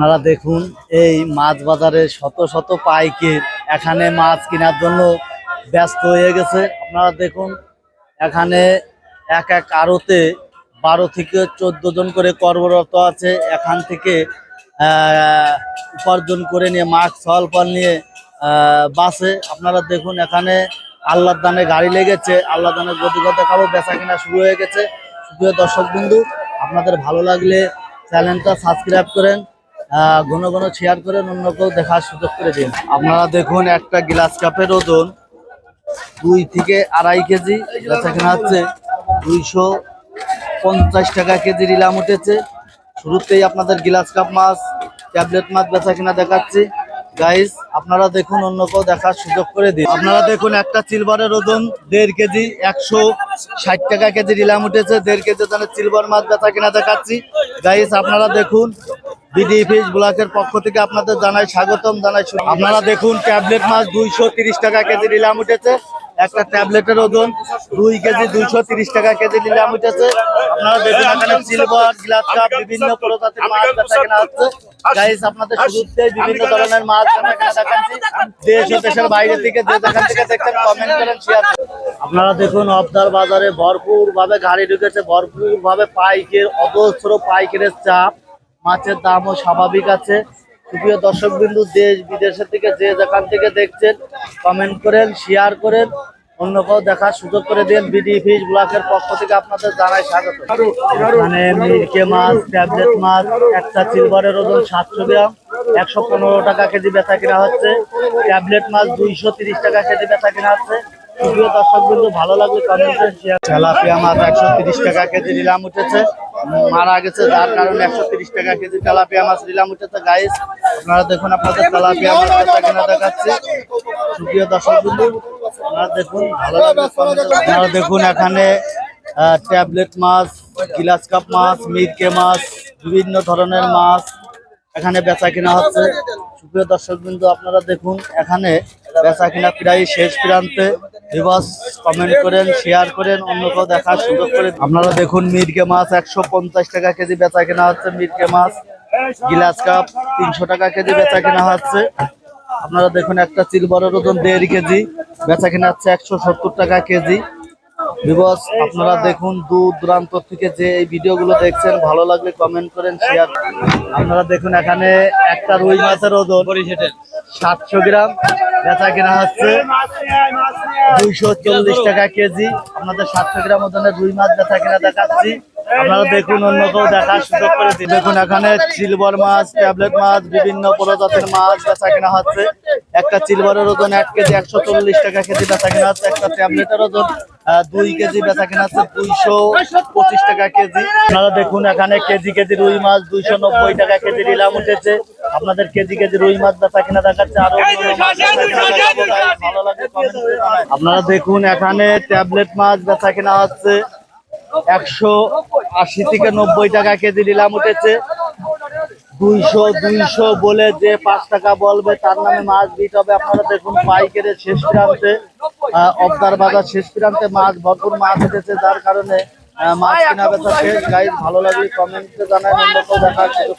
আপনারা দেখুন এই মাছ বাজারে শত শত পাইকার এখানে মাছ কেনার জন্য ব্যস্ত হয়ে গেছে। আপনারা দেখুন এখানে এক এক আড়তে 12 থেকে 14 জন করে কর্মরত আছে। এখান থেকে উপার্জন করে নিয়ে মাছ ফল নিয়ে বাসে। আপনারা দেখুন এখানে আল্লাহর দানে গাড়ি লেগেছে, আল্লাহর দানের গতিগত খাবো, বেচা কিনা শুরু হয়ে গেছে। সুপ্রিয় দর্শক বিন্দু, আপনাদের ভালো লাগলে চ্যানেলটা সাবস্ক্রাইব করেন, ঘন ঘন শেয়ার করেন, অন্যকেও দেখার সুযোগ করে দিন। আপনারা দেখুন একটা গ্লাস কাপের ওজন 2 থেকে 2.5 কেজি, বেচা কেনা হচ্ছে 250 টাকা কেজি নিলাম উঠেছে। শুরুতেই আপনাদের গ্লাস কাপ মাছ, ট্যাবলেট মাছ বেচা কিনা দেখাচ্ছি। গাইস আপনারা দেখুন, অন্যকেও দেখার সুযোগ করে দিন। আপনারা দেখুন একটা সিলভারের ওজন 1.5 কেজি, 160 টাকা কেজি নিলাম উঠেছে। 1.5 কেজি ওজনের সিলভার মাছ বেচা কিনা দেখাচ্ছি। গাইস আপনারা দেখুন, বিডি ফিশ ব্লকের পক্ষ থেকে আপনাদের জানাই স্বাগতম, জানাই। আপনারা দেখুন ট্যাবলেট মাছ 230 টাকা কেজি নিলাম উঠেছে। একটা ট্যাবলেটের ওজন 2 কেজি, 230 টাকা কেজি নিলাম উঠেছে। আপনারা দেখুন এখানে সিলভার, গ্লাস কাপ, বিভিন্ন প্রজাতির মাছ বেচা কেনা হচ্ছে। গাইস আপনাদের শুরুতে বিভিন্ন ধরনের মাছ বেচা কেনা দেখাচ্ছি। দেশ ও দেশের বাইরে থেকে যে যেখান থেকে দেখছেন কমেন্ট করেন, শেয়ার করেন। আপনারা দেখুন অবদার বাজারে ভরপুর ভাবে গাড়ি ঢুকেছে, ভরপুর ভাবে পাইকের অজস্র পাইকের চাপ। মাছের দামও স্বাভাবিক আছে। প্রিয় দর্শক বিন্দু, দেশ বিদেশের থেকে যে যেখান থেকে দেখছেন কমেন্ট করেন, শেয়ার করেন, অন্যকেও দেখার সুযোগ করে দেন। বিডি ফিশ ব্লকের পক্ষ থেকে আপনাদের জানাই স্বাগত। মানে মিরকে মাছ, ট্যাবলেট মাছ, একটা সিলভারের ওজন 700 গ্রাম, 115 টাকা কেজি বেচা কেনা হচ্ছে। ট্যাবলেট মাছ 230 টাকা কেজি বেচা কেনা হচ্ছে। প্রিয় দর্শক বিন্দু, ভালো লাগলে কমেন্ট করেন, শেয়ার। তেলাপিয়া মাছ 130 টাকা কেজি নিলাম উঠেছে, মারা গেছে যার কারণে 130 টাকা কেজি তেলাপিয়া মাছ নিলাম উঠেছে। গাইস আপনারা দেখুন আপনাদের তেলাপিয়া মাছ বেচা কেনা দেখাচ্ছে। সুপ্রিয় দর্শক বিন্দু, আপনারা দেখুন, ভালো লাগলে আপনারা দেখুন এখানে ট্যাবলেট মাছ, গ্লাস কাপ মাছ, মিরকে মাছ, বিভিন্ন ধরনের মাছ এখানে বেচা কিনা হচ্ছে। সুপ্রিয় দর্শক বিন্দু, আপনারা দেখুন এখানে বেচা কিনা প্রায় শেষ প্রান্তে। ভিউয়ার্স কমেন্ট করেন, শেয়ার করেন, অন্যকেও দেখার সুযোগ করে। আপনারা দেখুন মিরকে মাছ 150 টাকা কেজি বেচা কেনা হচ্ছে। মিরকে মাছ, গ্লাস কাপ 300 টাকা কেজি বেচা কেনা হচ্ছে। আপনারা দেখুন একটা সিলভারের ওজন 1.5 কেজি, বেচা কেনা হচ্ছে 170 টাকা কেজি। ভিউয়ার্স আপনারা দেখুন দূর দূরান্ত থেকে যে এই ভিডিওগুলো দেখছেন, ভালো লাগলে কমেন্ট করেন, শেয়ার। আপনারা দেখুন এখানে একটা রুই মাছের ওজন 700 গ্রাম, বেচা কেনা হচ্ছে 240 টাকা কেজি। আপনাদের 700 গ্রাম ওজনের রুই মাছ বেচা কেনা দেখাচ্ছি। আপনারা দেখুন, অন্যকেও দেখার সুযোগ করে দিন। দেখুন এখানে সিলভার মাছ, ট্যাবলেট মাছ, বিভিন্ন প্রজাতির মাছ বেচা কেনা হচ্ছে। একটা সিলভারের ওজন 1 কেজি, 140 টাকা কেজি বেচা কেনা হচ্ছে। একটা ট্যাবলেটের ওজন 2 কেজি বেচা কেনা হচ্ছে 225 টাকা কেজি। আপনারা দেখুন এখানে কেজি কেজি রুই মাছ 290 টাকা কেজি নিলাম উঠেছে। আপনাদের কেজি কেজি রুই মাছ বেচা কিনা দেখাচ্ছে, আরো ভালো লাগে কমেন্ট করে জানান। আপনারা দেখুন এখানে ট্যাবলেট মাছ বেচা কিনা হচ্ছে 180 থেকে 90 টাকা কেজি নিলাম উঠেছে। 200 বলে যে 5 টাকা বলবে তার নামে মাছ দিতে হবে। আপনারা দেখুন পাইকারের শেষ প্রান্তে, অবদার বাজার শেষ প্রান্তে মাছ ভরপুর মাছ উঠেছে, যার কারণে মাছ কেনা বেচা শেষ। গাইস ভালো লাগলে কমেন্টে জানান, অন্যকেও দেখার সুযোগ।